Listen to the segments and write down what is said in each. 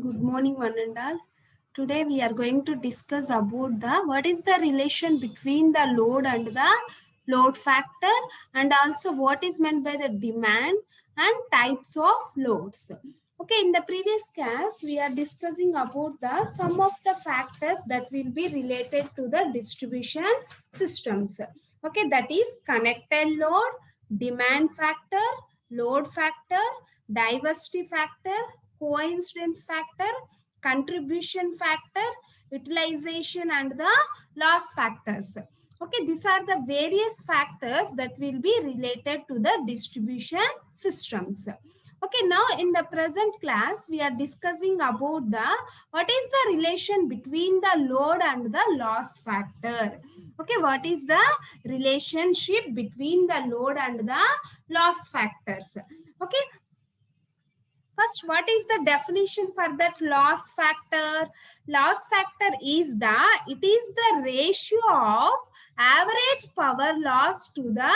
Good morning, one and all. Today we are going to discuss about the what is the relation between the load and the load factor, and also what is meant by the demand and types of loads. Okay, in the previous class we are discussing about the some of the factors that will be related to the distribution systems. Okay, that is connected load, demand factor, load factor, diversity factor, coincidence factor, contribution factor, utilization, and the loss factors. Okay, these are the various factors that will be related to the distribution systems. Okay, now in the present class, we are discussing about the what is the relation between the load and the loss factor. Okay, what is the relationship between the load and the loss factors? Okay, first, what is the definition for that loss factor? Loss factor is it is the ratio of average power loss to the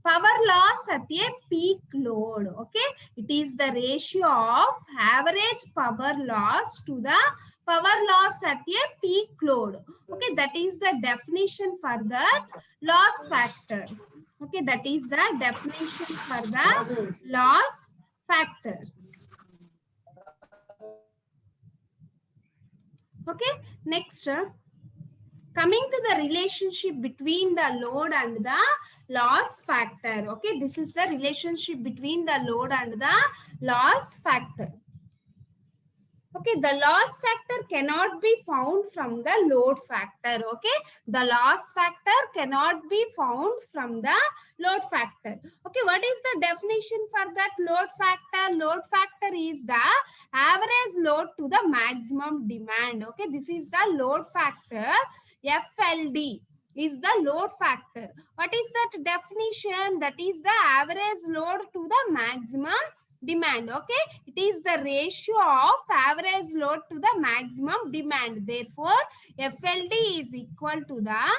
power loss at a peak load. Okay, it is the ratio of average power loss to the power loss at a peak load. Okay, that is the definition for that loss factor. Okay, that is the definition for the loss factor. Okay, next, coming to the relationship between the load and the loss factor. Okay, this is the relationship between the load and the loss factor. Okay, the loss factor cannot be found from the load factor. Okay, the loss factor cannot be found from the load factor. Okay, what is the definition for that load factor? Load factor is the average load to the maximum demand. Okay, this is the load factor. FLD is the load factor. What is that definition? That is the average load to the maximum demand. Okay, it is the ratio of average load to the maximum demand. Therefore, FLD is equal to the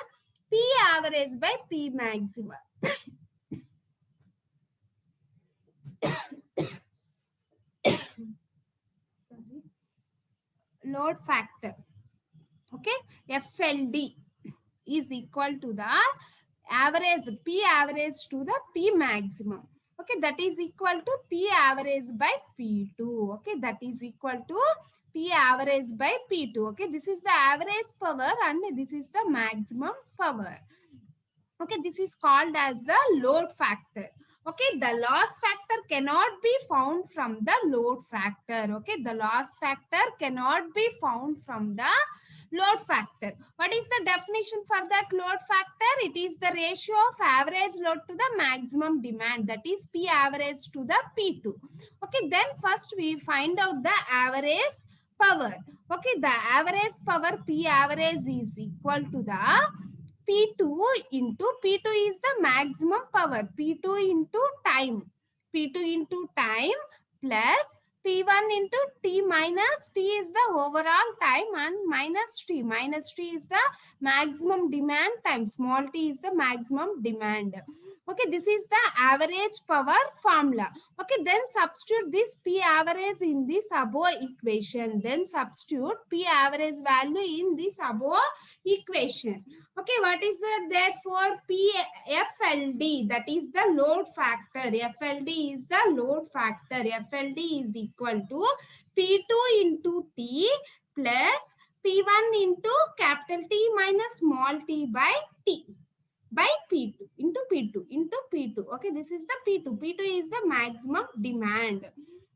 P average by P maximum. Sorry. Load factor. Okay, FLD is equal to the average P average to the P maximum. Okay, that is equal to P average by P2. Okay, that is equal to P average by P2. Okay, this is the average power and this is the maximum power. Okay, this is called as the load factor. Okay, the loss factor cannot be found from the load factor. Okay, the loss factor cannot be found from the load factor. What is the definition for that load factor? It is the ratio of average load to the maximum demand, that is P average to the P2. Okay, then first we find out the average power. Okay, the average power P average is equal to the P2 into P2 is the maximum power, P2 into time, P2 into time plus P1 into T minus T is the overall time and minus T is the maximum demand time, small t is the maximum demand. Okay, this is the average power formula. Okay, then substitute this P average in this above equation. Then substitute P average value in this above equation. Okay, what is that? Therefore, FLD, that is the load factor. FLD is the load factor. FLD is equal to P2 into T plus P1 into capital T minus small t by T by P2 into P2 into P2. Okay, this is the P2. P2 is the maximum demand.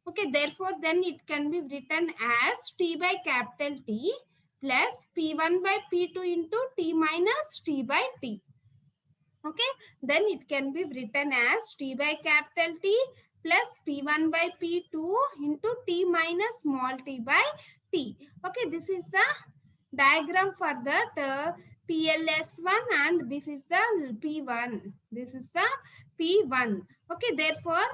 Okay, therefore, then it can be written as T by capital T plus P1 by P2 into T minus T by T. Okay, then it can be written as T by capital T plus P1 by P2 into T minus small t by T. Okay, this is the diagram for that PLS1 and this is the P1. This is the P1. Okay, therefore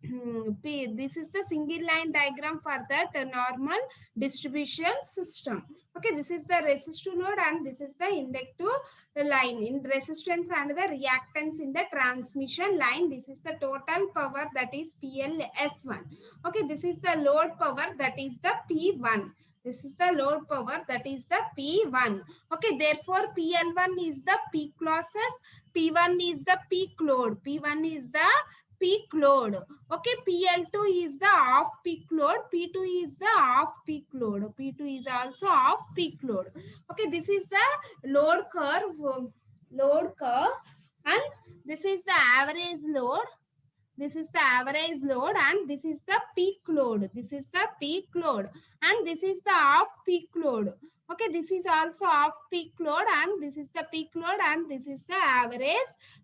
This is the single line diagram for that normal distribution system. Okay, this is the resistive load and this is the inductive line in resistance and the reactance in the transmission line. This is the total power, that is PLS1. Okay, this is the load power, that is the P1. This is the load power, that is the P1. Okay, therefore PL1 is the peak losses, P1 is the peak load, P1 is the peak load. Okay, PL2 is the off peak load, P2 is the off peak load, P2 is also off peak load. Okay, this is the load curve, and this is the average load. This is the average load and this is the peak load. This is the peak load and this is the off peak load. Okay, this is also off peak load and this is the peak load and this is the average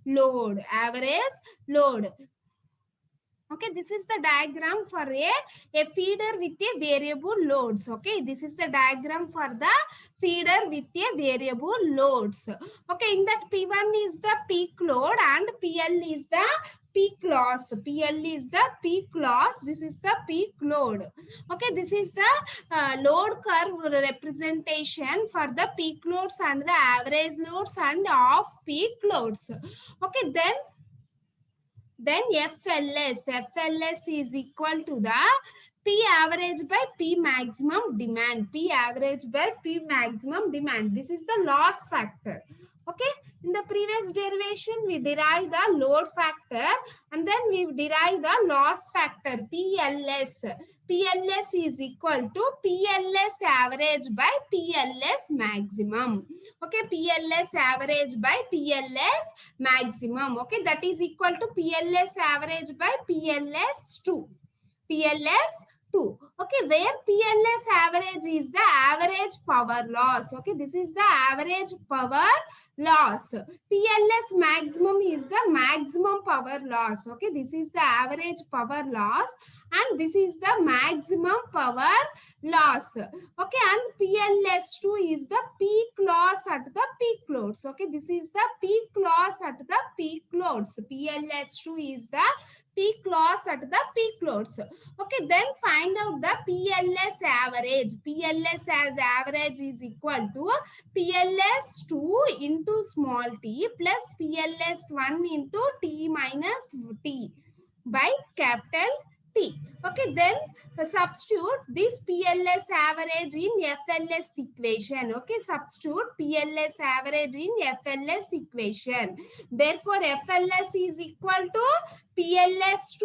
load. Average load. Okay, this is the diagram for a feeder with a variable loads. Okay, this is the diagram for the feeder with a variable loads. Okay, in that P1 is the peak load and PL is the peak loss. PL is the peak loss. This is the peak load. Okay, this is the load curve representation for the peak loads and the average loads and off peak loads. Okay, then FLS is equal to the P average by P maximum demand. P average by P maximum demand. This is the loss factor. Okay. In the previous derivation, we derive the load factor and then we derive the loss factor, PLS. PLS is equal to PLS average by PLS maximum. Okay, PLS average by PLS maximum. Okay, that is equal to PLS average by PLS2. PLS2. Okay, where PLS average is the average power loss. Okay, this is the average power loss. PLS maximum is the maximum power loss. Okay, this is the average power loss and this is the maximum power loss. Okay, and PLS2 is the peak loss at the peak loads. Okay, this is the peak loss at the peak loads. PLS2 is the peak loss at the peak loads. Okay, then find out the PLS average. PLS as average is equal to PLS2 into small t plus PLS1 into t minus t by capital T. Okay, then substitute this PLS average in FLS equation. Okay, substitute PLS average in FLS equation. Therefore, FLS is equal to PLS2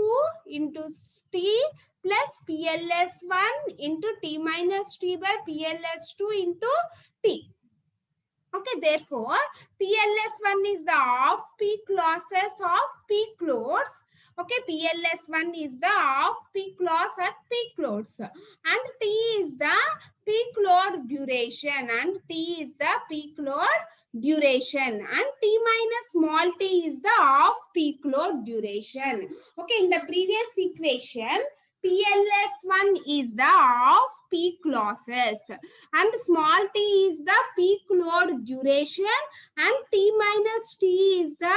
into T plus PLS1 into T minus T by PLS2 into T. Okay, therefore, PLS1 is the off-peak losses of peak loads. Okay, PLS1 is the off-peak loss at peak loads. And T is the peak load duration. And T is the peak load duration. And T minus small t is the off-peak load duration. Okay, in the previous equation, PLS1 is the off-peak losses and small t is the peak load duration and T minus T is the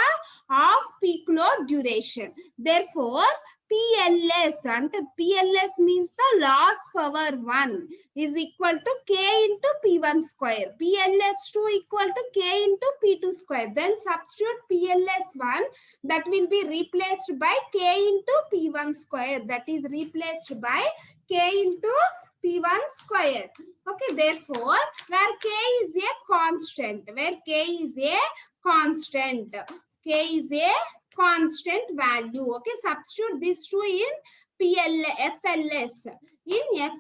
off-peak load duration. Therefore, PLS and PLS means the loss power 1 is equal to K into P1 square. PLS2 equal to K into P2 square. Then substitute PLS1, that will be replaced by K into P1 square. That is replaced by K into P1 square. Okay, therefore, where K is a constant, K is a constant value. Okay, substitute this two in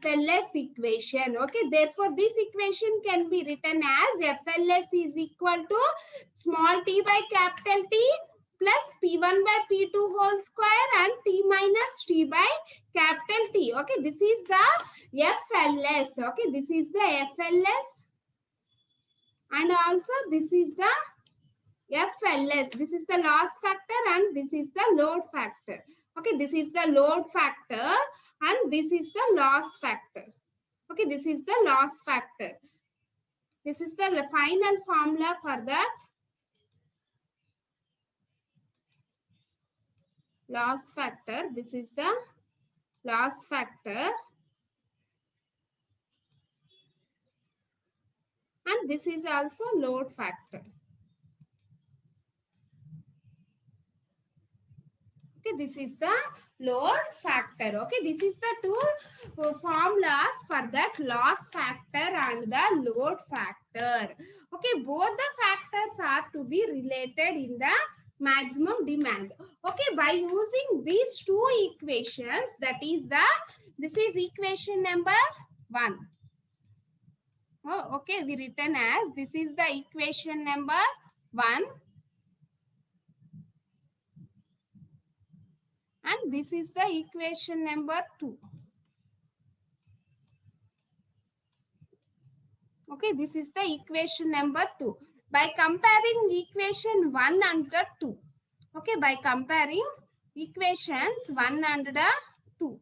FLS equation. Okay, therefore this equation can be written as FLS is equal to small t by capital T plus P1 by P2 whole square and T minus T by capital T. Okay, this is the FLS. Okay, this is the FLS and also this is the FLS. This is the loss factor and this is the load factor. Okay, this is the load factor and this is the loss factor. Okay, this is the loss factor. This is the final formula for that. loss factor. This is the loss factor, and this is also load factor. Okay, this is the load factor. Okay, this is the two formulas for that loss factor and the load factor. Okay, both the factors are to be related in the maximum demand. Okay, by using these two equations, that is this is equation number 1. Oh, okay, we written as this is the equation number 1. And this is the equation number 2. Okay, this is the equation number 2. By comparing equation 1 and 2. Okay, by comparing equations 1 and 2.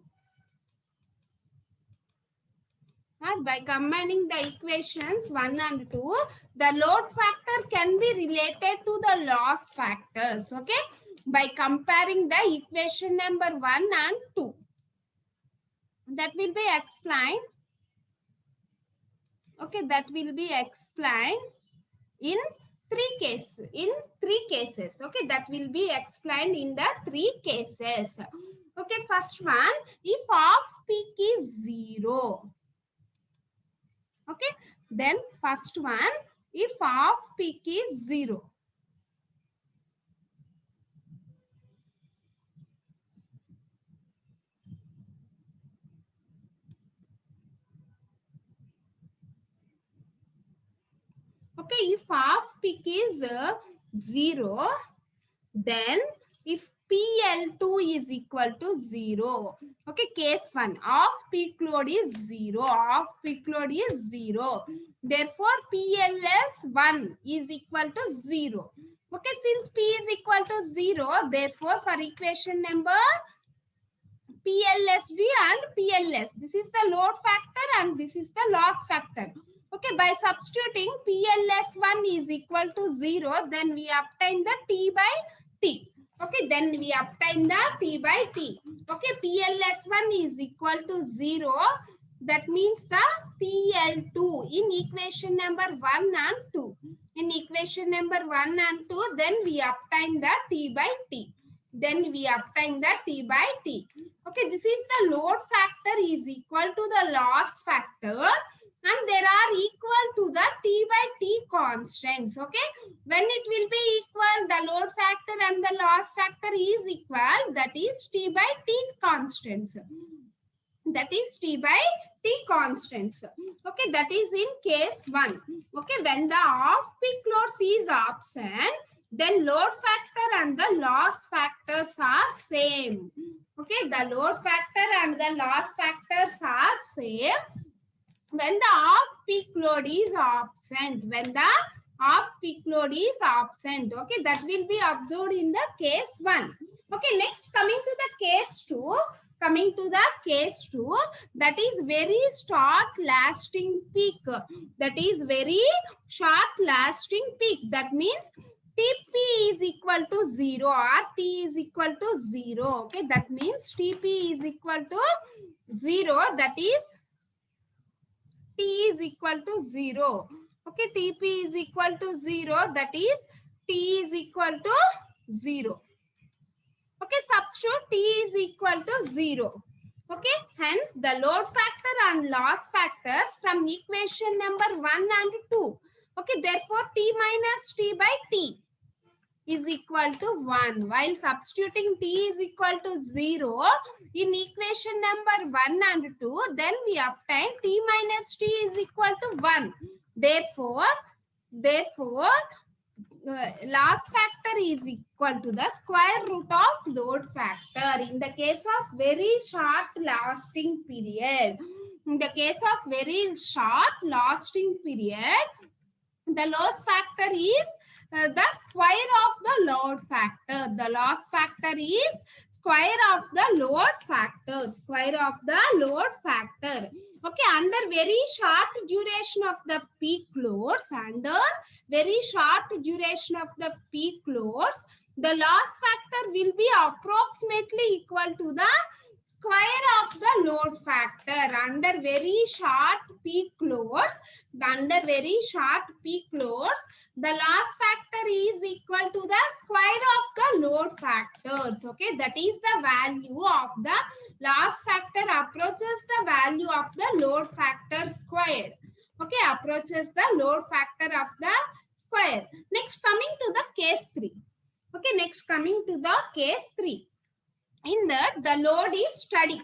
And by combining the equations 1 and 2, the load factor can be related to the loss factors. Okay, by comparing the equation number 1 and 2. That will be explained. Okay, that will be explained in three cases. Okay, that will be explained in the 3 cases. Okay, first one, if off peak is 0. Okay, then first one, if off peak is 0. Okay, if off peak is 0, then if PL2 is equal to 0. Okay, case 1, off peak load is 0. Off peak load is 0. Therefore, PLS1 is equal to 0. Okay, since P is equal to 0, therefore, for equation number PLSD and PLS, this is the load factor and this is the loss factor. Okay, by substituting PLS1 is equal to 0, then we obtain the T by T. Okay, then we obtain the T by T. Okay, PLS1 is equal to 0. That means the PL2 in equation number 1 and 2. In equation number 1 and 2, then we obtain the T by T. Then we obtain the T by T. Okay, this is the load factor is equal to the loss factor. And there are equal to the T by T constants. Okay, when it will be equal, the load factor and the loss factor is equal, that is T by T constants. That is T by T constants. Okay, that is in case 1. Okay, when the off peak loads is absent, then load factor and the loss factors are same. Okay, the load factor and the loss factors are same when the off peak load is absent. When the off peak load is absent. Okay, that will be observed in the case 1. Okay, next coming to the case 2. Coming to the case 2, that is very short lasting peak. That is very short lasting peak. That means TP is equal to 0 or T is equal to 0. Okay, that means TP is equal to 0. That is T is equal to 0. Okay, TP is equal to 0. That is T is equal to 0. Okay, substitute T is equal to 0. Okay, hence the load factor and loss factors from equation number 1 and 2. Okay, therefore T minus T by T is equal to 1. While substituting T is equal to 0 in equation number 1 and 2, then we obtain T minus T is equal to 1. Therefore, loss factor is equal to the square root of load factor in the case of very short lasting period. In the case of very short lasting period, the loss factor is the square of the load factor. The loss factor is square of the load factor. Square of the load factor. Okay, under very short duration of the peak loads, under very short duration of the peak loads, the loss factor will be approximately equal to the square of the load factor. Under very short peak loads, the loss factor is equal to the square of the load factors. Okay, that is the value of the loss factor approaches the value of the load factor squared. Okay, approaches the load factor of the square. Next, coming to the case 3. Okay, next coming to the case 3. In that, the load is steady.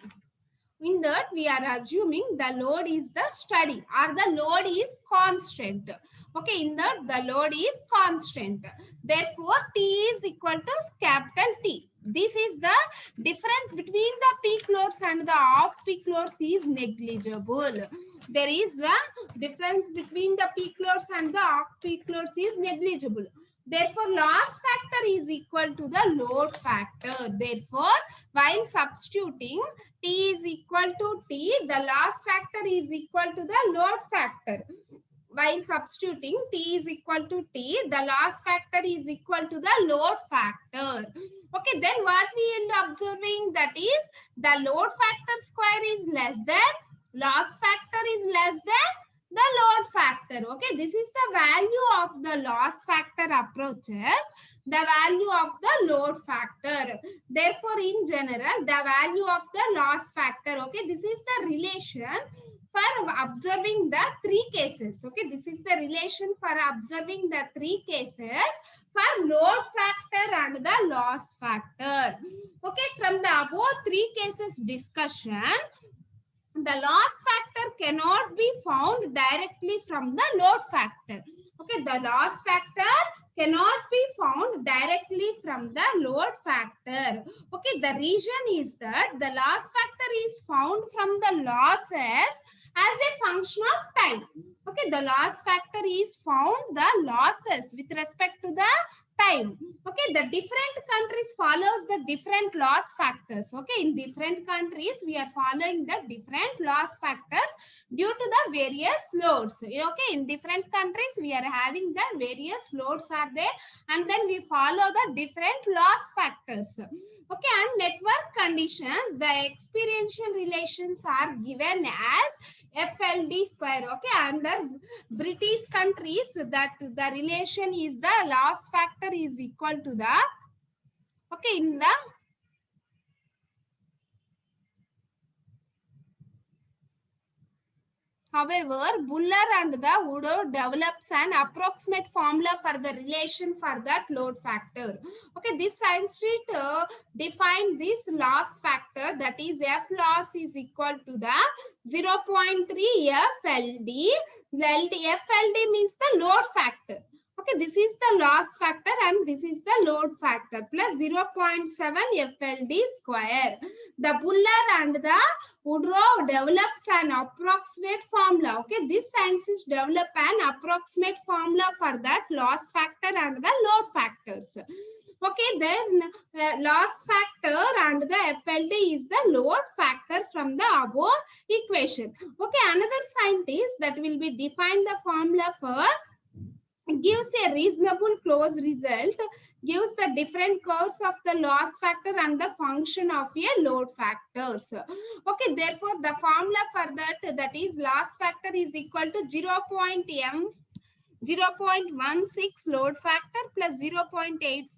In that, we are assuming the load is the steady or the load is constant. Okay, in that, the load is constant. Therefore, T is equal to capital T. This is the difference between the peak loads and the off-peak loads is negligible. There is the difference between the peak loads and the off-peak loads is negligible. Therefore, loss factor is equal to the load factor. Therefore, while substituting T is equal to T, the loss factor is equal to the load factor. While substituting T is equal to T, the loss factor is equal to the load factor. Okay, then what we end up observing, that is the load factor square is less than, loss factor is less than the load factor. Okay, this is the value of the loss factor approaches the value of the load factor. Therefore, in general, the value of the loss factor. Okay, this is the relation for observing the 3 cases. Okay, this is the relation for observing the 3 cases for load factor and the loss factor. Okay, from the above 3 cases discussion, the loss factor cannot be found directly from the load factor. Okay, the loss factor cannot be found directly from the load factor. Okay, the reason is that the loss factor is found from the losses as a function of time. Okay, the loss factor is found the losses with respect to the time. Okay, the different countries follows the different loss factors. Okay, in different countries we are following the different loss factors due to the various loads. Okay, in different countries we are having the various loads are there, and then we follow the different loss factors. Okay, and network conditions, the experiential relations are given as FLD square. Okay, under British countries, that the relation is the loss factor is equal to the, okay, in the however, Buller and the Woodrow develops an approximate formula for the relation for that load factor. Okay, this science sheet define this loss factor, that is F loss is equal to the 0.3 FLD. FLD means the load factor. Okay, this is the loss factor and this is the load factor plus 0.7 FLD square. The Buller and the Woodrow develops an approximate formula. Okay, this scientists develop an approximate formula for that loss factor and the load factors. Okay, then loss factor and the FLD is the load factor from the above equation. Okay, another scientist that will be define the formula for gives a reasonable close result, gives the different curves of the loss factor and the function of a load factors. Okay, therefore the formula for that is loss factor is equal to 0.16 load factor plus 0.84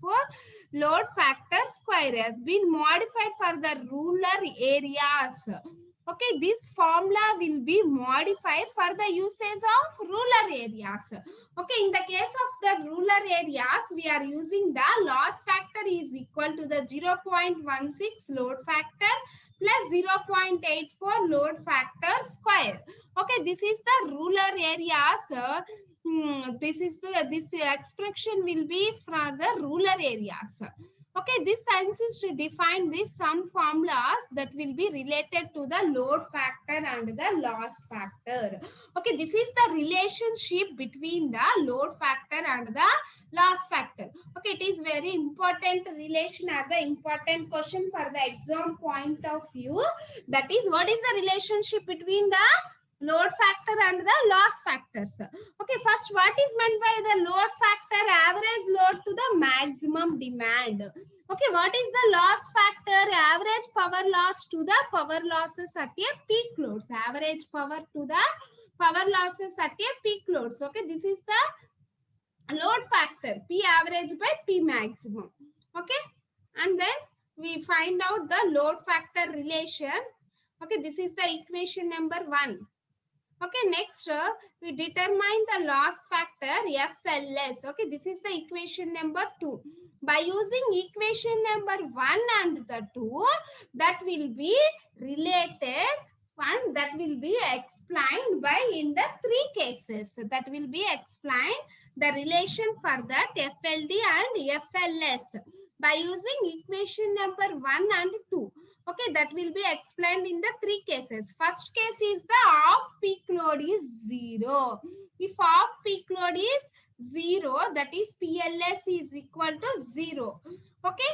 load factor square has been modified for the rural areas. Okay, this formula will be modified for the usage of rural areas. Okay, in the case of the rural areas, we are using the loss factor is equal to the 0.16 load factor plus 0.84 load factor square. Okay, this is the rural areas. This expression will be from the rural areas. Okay, this scientists define these some formulas that will be related to the load factor and the loss factor. Okay, this is the relationship between the load factor and the loss factor. Okay, Okay, it is very important relation or the important question for the exam point of view. That is, what is the relationship between the load factor and the loss factors? Okay, first, what is meant by the load factor? Average load to the maximum demand. Okay, what is the loss factor? Average power loss to the power losses at a peak loads. Average power to the power losses at a peak loads. Okay, this is the load factor, P average by P maximum. Okay, and then we find out the load factor relation. Okay, this is the equation number 1. Okay, next we determine the loss factor FLS. Okay, this is the equation number 2. By using equation number 1 and the 2, that will be related and that will be explained by in the 3 cases. That will be explained the relation for that FLD and FLS by using equation number 1 and 2. Okay, that will be explained in the 3 cases. First case is the off peak load is 0. If off peak load is 0, that is PLS is equal to 0. Okay,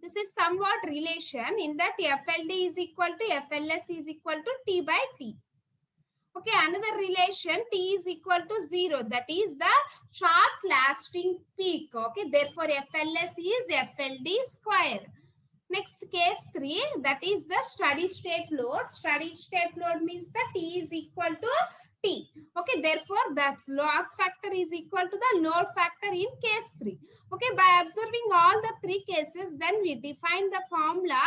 this is somewhat relation in that FLD is equal to FLS is equal to T by T. Okay, another relation, T is equal to 0. That is the short lasting peak. Okay, therefore FLS is FLD square. Next case 3, that is the steady state load. Steady state load means the T is equal to T. Okay, therefore the loss factor is equal to the load factor in case 3. Okay, by observing all the 3 cases, then we define the formula.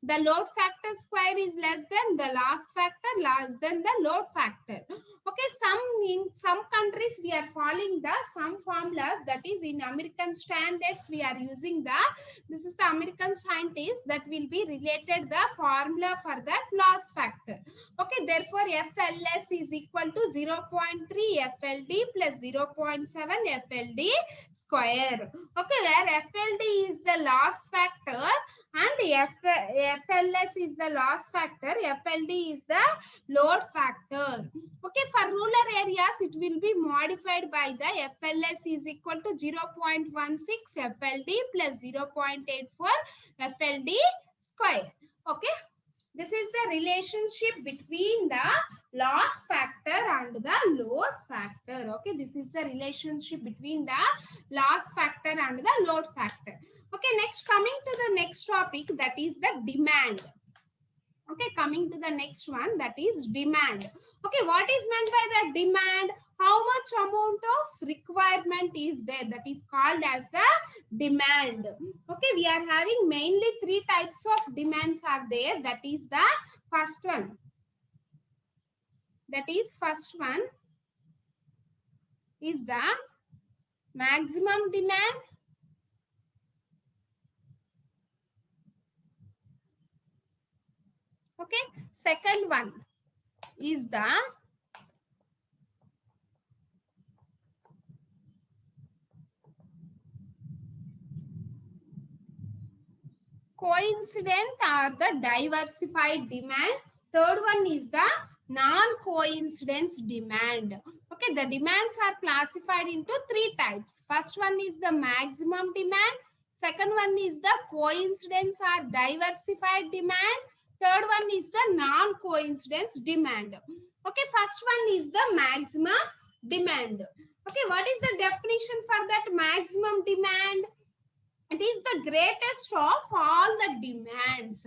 The load factor square is less than the loss factor, less than the load factor. Okay, in some countries we are following the some formulas, that is in American standards we are using the, this is the American scientist that will be related the formula for that loss factor. Okay, therefore FLS is equal to 0.3 FLD plus 0.7 FLD square. Okay, where FLD is the loss factor and FLS is the loss factor, FLD is the load factor. Okay, for rural areas it will be modified by the FLS is equal to 0.16 FLD plus 0.84 FLD square. Okay, this is the relationship between the loss factor and the load factor. Okay, this is the relationship between the loss factor and the load factor. Okay, next, coming to the next topic, that is the demand. Okay, coming to the next one, that is demand. Okay, what is meant by the demand? How much amount of requirement is there? That is called as the demand. Okay, we are having mainly 3 types of demands are there. That is the first one. That is first one is the maximum demand. Okay, second one is the coincident or the diversified demand. Third one is the non-coincidence demand. Okay, the demands are classified into 3 types. First one is the maximum demand. Second one is the coincidence or diversified demand. Third one is the non-coincidence demand. Okay, first one is the maximum demand. Okay, what is the definition for that maximum demand? It is the greatest of all the demands.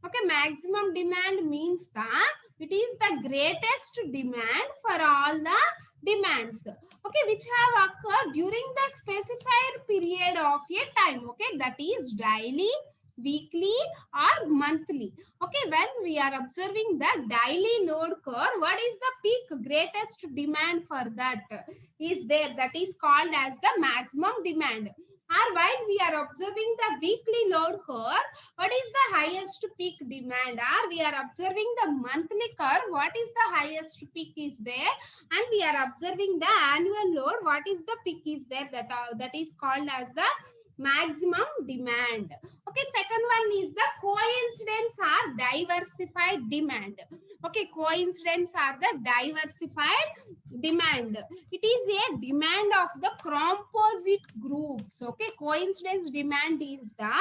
Okay, maximum demand means that it is the greatest demand for all the demands. Okay, which have occurred during the specified period of a time. Okay, that is daily, weekly or monthly. Okay, when we are observing the daily load curve, what is the peak greatest demand for that is there? That is called as the maximum demand. Or while we are observing the weekly load curve, what is the highest peak demand? Or we are observing the monthly curve, what is the highest peak is there? And we are observing the annual load, what is the peak is there? That is called as the maximum demand. Okay, second one is the coincidence or diversified demand. Okay, coincidence are the diversified demand. It is a demand of the composite groups. Okay, coincidence demand is the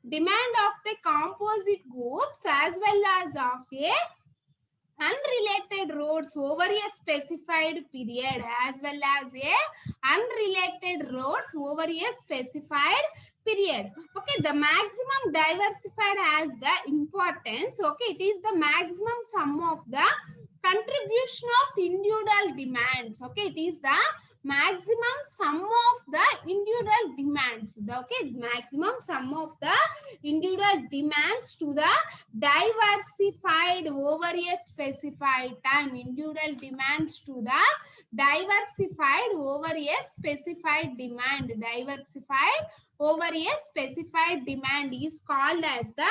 demand of the composite groups as well as of a unrelated roads over a specified period as well as a unrelated roads over a specified period. Okay, the maximum diversified has the importance. Okay, it is the maximum sum of the contribution of individual demands. Okay, it is the maximum sum of the individual demands. The okay, maximum sum of the individual demands to the diversified over a specified time. Individual demands to the diversified over a specified demand. Diversified over a specified demand is called as the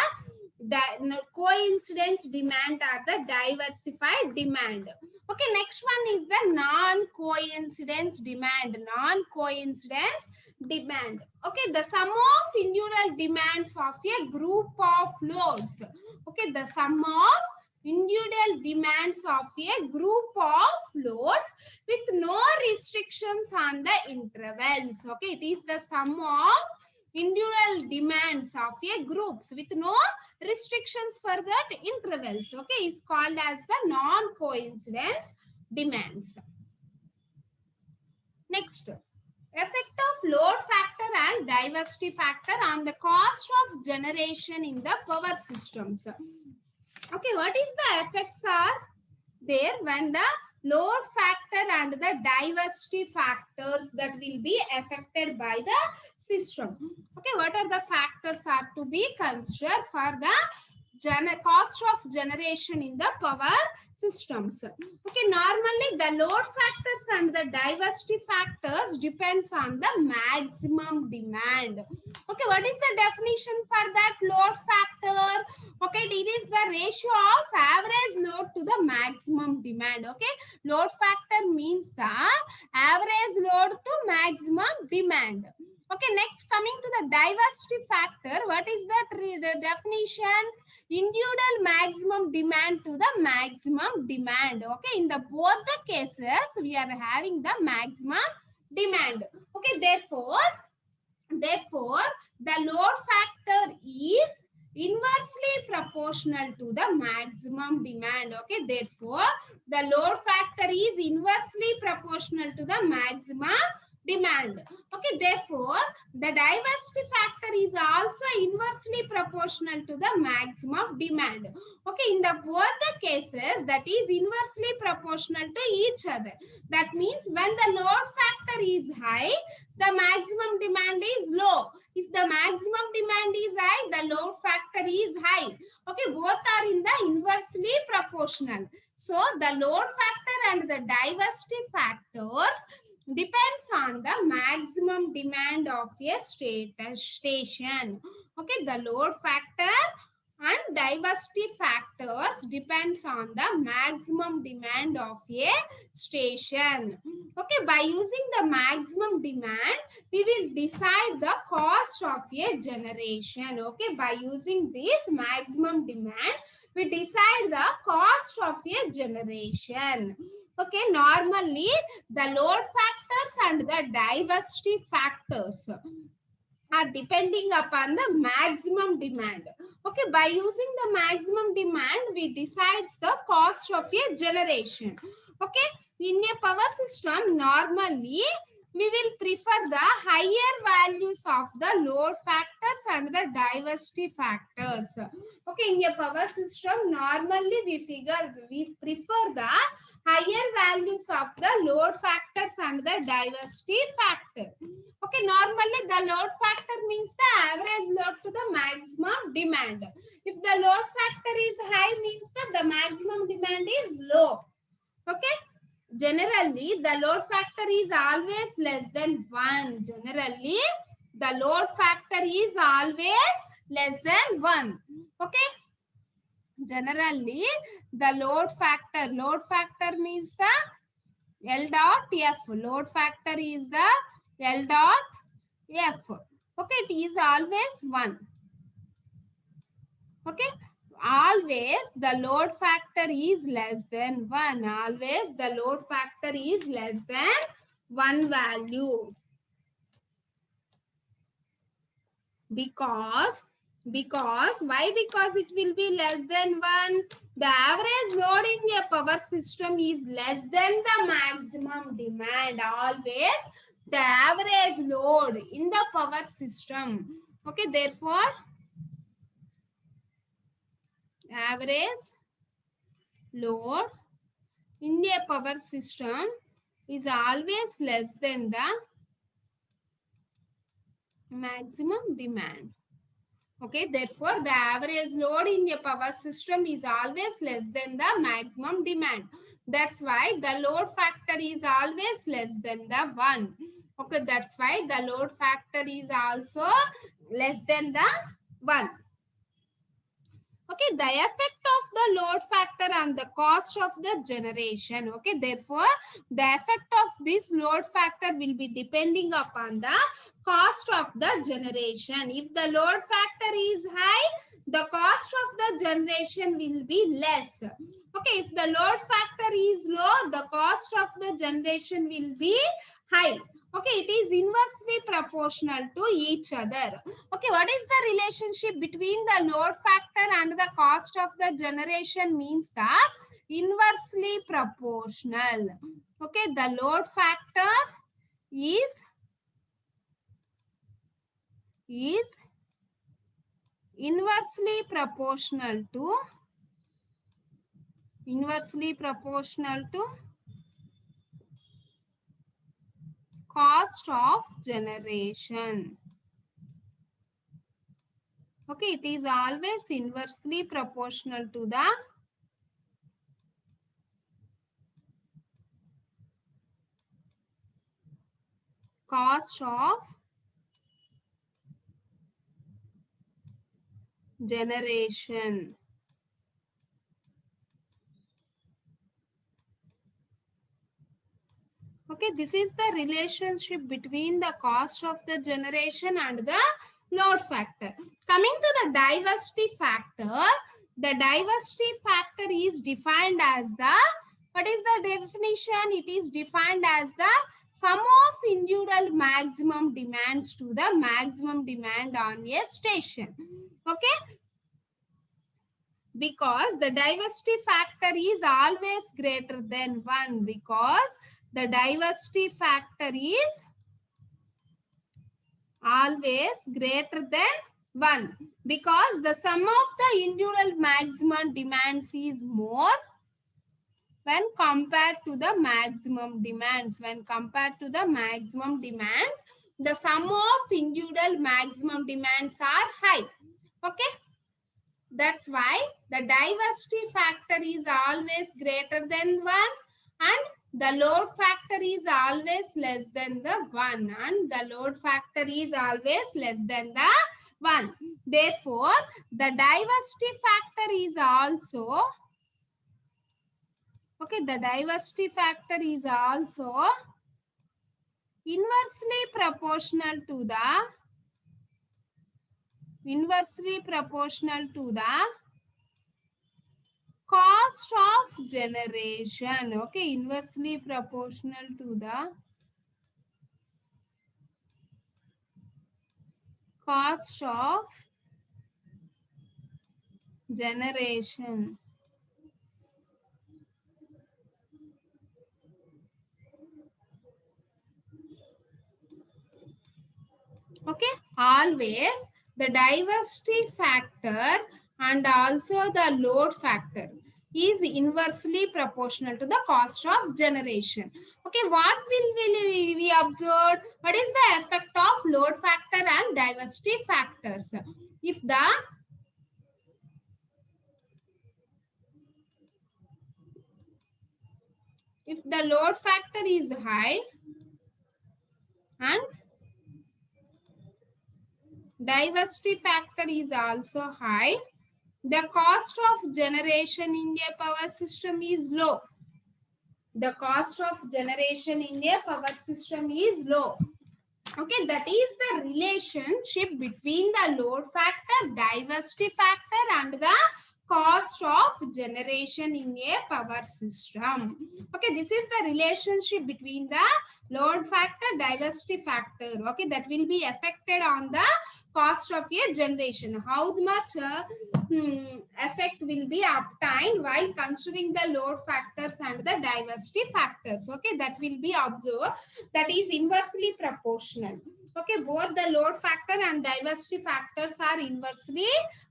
coincidence demand or the diversified demand. Okay, next one is the non-coincidence demand. Non-coincidence demand. Okay, the sum of individual demands of a group of loads. Okay, the sum of individual demands of a group of loads with no restrictions on the intervals. Okay, it is the sum of individual demands of a groups with no restrictions for that intervals. Okay, is called as the non-coincidence demands. Next, effect of load factor and diversity factor on the cost of generation in the power systems. Okay, what is the effects are there when the load factor and the diversity factors that will be affected by the system? Okay, what are the factors are to be considered for the cost of generation in the power systems? Okay, normally the load factors and the diversity factors depends on the maximum demand. Okay, what is the definition for that load factor? Okay, it is the ratio of average load to the maximum demand. Okay, load factor means the average load to maximum demand. Okay, next coming to the diversity factor, what is that definition? Individual maximum demand to the maximum demand. Okay, in the both the cases we are having the maximum demand. Okay, therefore the load factor is inversely proportional to the maximum demand. Okay, therefore the load factor is inversely proportional to the maximum demand. Okay, therefore the diversity factor is also inversely proportional to the maximum demand. Okay, in the both the cases that is inversely proportional to each other. That means when the load factor is high, the maximum demand is low. If the maximum demand is high, the load factor is high. Okay, both are in the inversely proportional. So the load factor and the diversity factors depends on the maximum demand of a station. Okay, the load factor and diversity factors depends on the maximum demand of a station. Okay, by using the maximum demand, we will decide the cost of a generation. Okay, by using this maximum demand, we decide the cost of a generation. Okay, normally the load factors and the diversity factors are depending upon the maximum demand. Okay, by using the maximum demand, we decide the cost of a generation. Okay, in a power system, normally we will prefer the higher values of the load factors and the diversity factors. Okay, in a power system, normally we prefer the higher values of the load factors and the diversity factor. Okay, normally the load factor means the average load to the maximum demand. If the load factor is high, means that the maximum demand is low. Okay, generally the load factor is always less than 1. Generally the load factor is always less than 1. Okay, generally the load factor means the L dot F. Load factor is the L dot F. Okay, it is always 1. Okay, always the load factor is less than 1. Always the load factor is less than 1 value. Because why? Because it will be less than 1. The average load in a power system is less than the maximum demand. Always the average load in the power system. Okay, therefore average load in a power system is always less than the maximum demand. Okay, therefore the average load in a power system is always less than the maximum demand. That's why the load factor is always less than the 1. Okay, that's why the load factor is also less than the 1. Okay, the effect of the load factor on the cost of the generation. Okay, therefore the effect of this load factor will be depending upon the cost of the generation. If the load factor is high, the cost of the generation will be less. Okay, if the load factor is low, the cost of the generation will be high. Okay, it is inversely proportional to each other. Okay, what is the relationship between the load factor and the cost of the generation? Means that inversely proportional. Okay, the load factor is inversely proportional to cost of generation. Okay, it is always inversely proportional to the cost of generation. Okay, this is the relationship between the cost of the generation and the load factor. Coming to the diversity factor, the diversity factor is defined as the, what is the definition? It is defined as the sum of individual maximum demands to the maximum demand on a station. Okay, because the diversity factor is always greater than 1, because the diversity factor is always greater than 1, because the sum of the individual maximum demands is more when compared to the maximum demands. When compared to the maximum demands, the sum of individual maximum demands are high. Okay, that's why the diversity factor is always greater than 1 and the load factor is always less than the 1, and the load factor is always less than the 1. Therefore, the diversity factor is also, okay, the diversity factor is also inversely proportional to the cost of generation. Okay, inversely proportional to the cost of generation. Okay, always the diversity factor and also the load factor is inversely proportional to the cost of generation. Okay, what will we observe? What is the effect of load factor and diversity factors? If the load factor is high and diversity factor is also high, the cost of generation in a power system is low. The cost of generation in a power system is low. Okay, that is the relationship between the load factor, diversity factor and the cost of generation in a power system. Okay, this is the relationship between the load factor, diversity factor. Okay, that will be affected on the cost of a generation. How much effect will be obtained while considering the load factors and the diversity factors. Okay, that will be observed. That is inversely proportional. Okay, both the load factor and diversity factors are inversely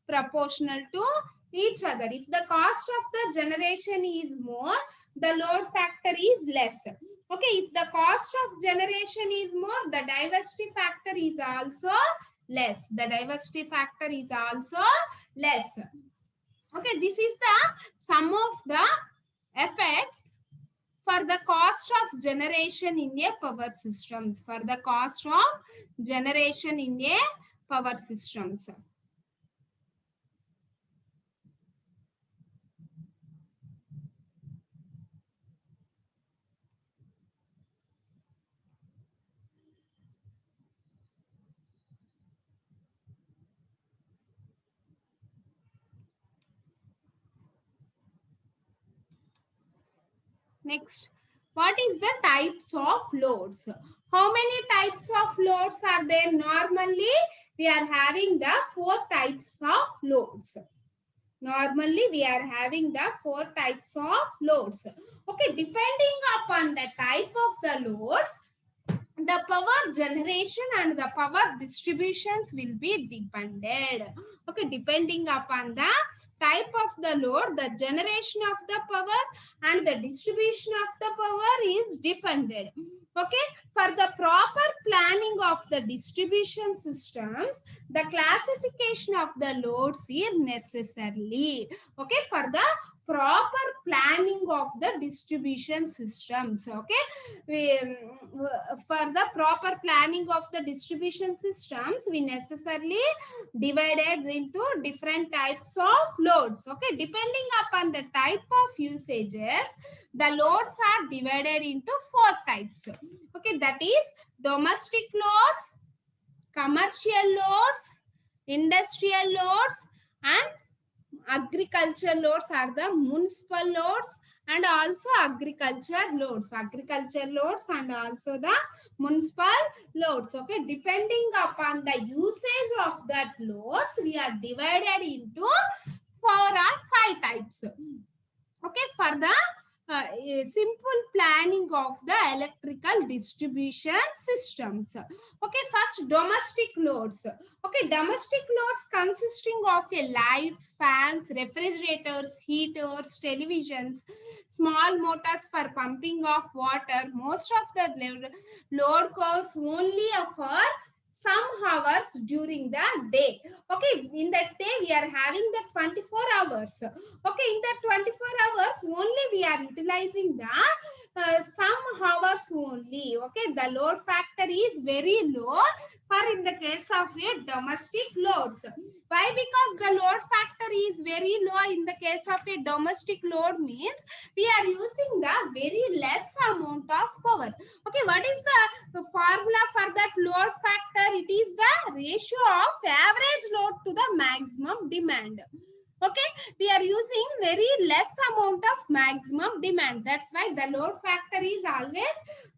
proportional to each other. If the cost of the generation is more, the load factor is less. Okay, if the cost of generation is more, the diversity factor is also less. The diversity factor is also less. Okay, this is the sum of the effects for the cost of generation in a power systems. For the cost of generation in a power systems. Next, what is the types of loads? How many types of loads are there? Normally, we are having the 4 types of loads. Normally, we are having the 4 types of loads. Okay, depending upon the type of the loads, the power generation and the power distributions will be depended. Okay, depending upon the type of the load, the generation of the power and the distribution of the power is dependent. Okay, for the proper planning of the distribution systems, the classification of the loads is necessarily. Okay, for the proper planning of the distribution systems. Okay, for the proper planning of the distribution systems, we necessarily divided into different types of loads. Okay, depending upon the type of usages, the loads are divided into 4 types. Okay, that is domestic loads, commercial loads, industrial loads, and agriculture loads are the municipal loads and also agriculture loads and also the municipal loads. Okay, depending upon the usage of that loads, we are divided into 4 or 5 types. Okay, for the simple planning of the electrical distribution systems. Okay, first domestic loads. Okay, domestic loads consisting of lights, fans, refrigerators, heaters, televisions, small motors for pumping of water. Most of the load curves only for some hours during the day. Okay, in that day we are having the 24 hours. Okay, in that 24 hours only we are utilizing the some hours only. Okay, the load factor is very low for in the case of a domestic loads. Why? Because the load factor is very low in the case of a domestic load means we are using the very less amount of power. Okay, what is the formula for that load factor? It is the ratio of average load to the maximum demand. Okay, we are using very less amount of maximum demand. That's why the load factor is always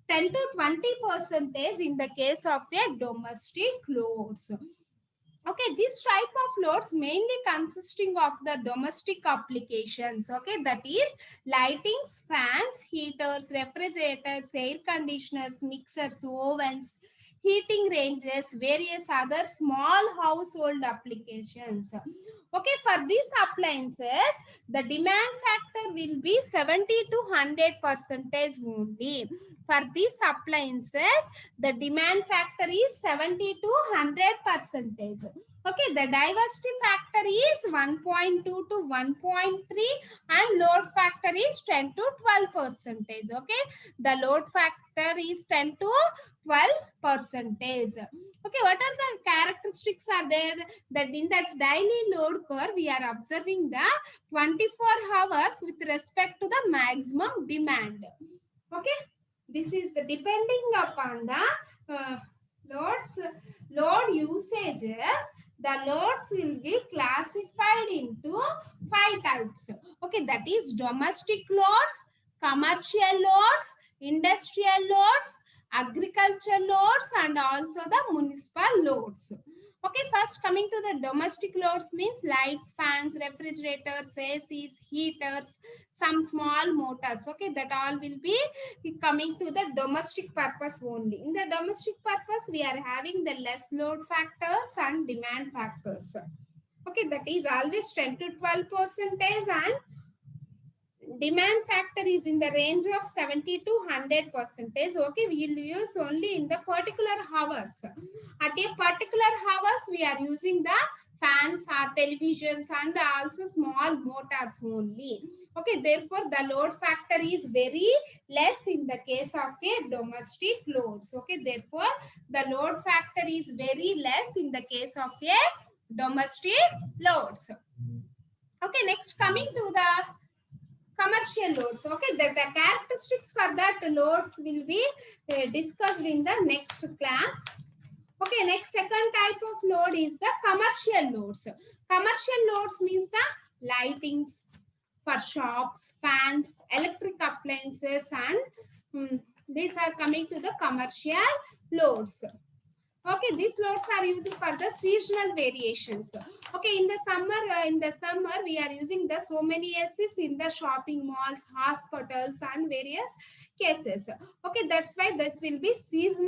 10 to 20% in the case of a domestic loads. Okay, this type of loads mainly consisting of the domestic applications. Okay, that is lightings, fans, heaters, refrigerators, air conditioners, mixers, ovens, heating ranges, various other small household applications. Okay, for these appliances, the demand factor will be 70 to 100% only. For these appliances, the demand factor is 70 to 100%. Okay, the diversity factor is 1.2 to 1.3 and load factor is 10 to 12%. Okay, the load factor is 10 to 12%. Okay, what are the characteristics are there? That in that daily load curve, we are observing the 24 hours with respect to the maximum demand. Okay, this is the depending upon the load usages. The loads will be classified into five types. Okay, that is domestic loads, commercial loads, industrial loads, agriculture loads, and also the municipal loads. Okay, first coming to the domestic loads means lights, fans, refrigerators, ACs, heaters, some small motors. Okay, that all will be coming to the domestic purpose only. In the domestic purpose, we are having the less load factors and demand factors. Okay, that is always 10 to 12 percentage, and demand factor is in the range of 70 to 100 percentage. Okay, we will use only in the particular hours. At a particular hours, we are using the fans or televisions and also small motors only. Okay, therefore the load factor is very less in the case of a domestic loads. Okay, therefore the load factor is very less in the case of a domestic loads. Okay, next coming to the commercial loads. Okay, the characteristics for that loads will be discussed in the next class. Okay, next second type of load is the commercial loads. Commercial loads means the lightings for shops, fans, electric appliances, and these are coming to the commercial loads. Okay, these loads are used for the seasonal variations. Okay, in the summer we are using the so many ACs in the shopping malls, hospitals, and various cases. Okay, that's why this will be seasonal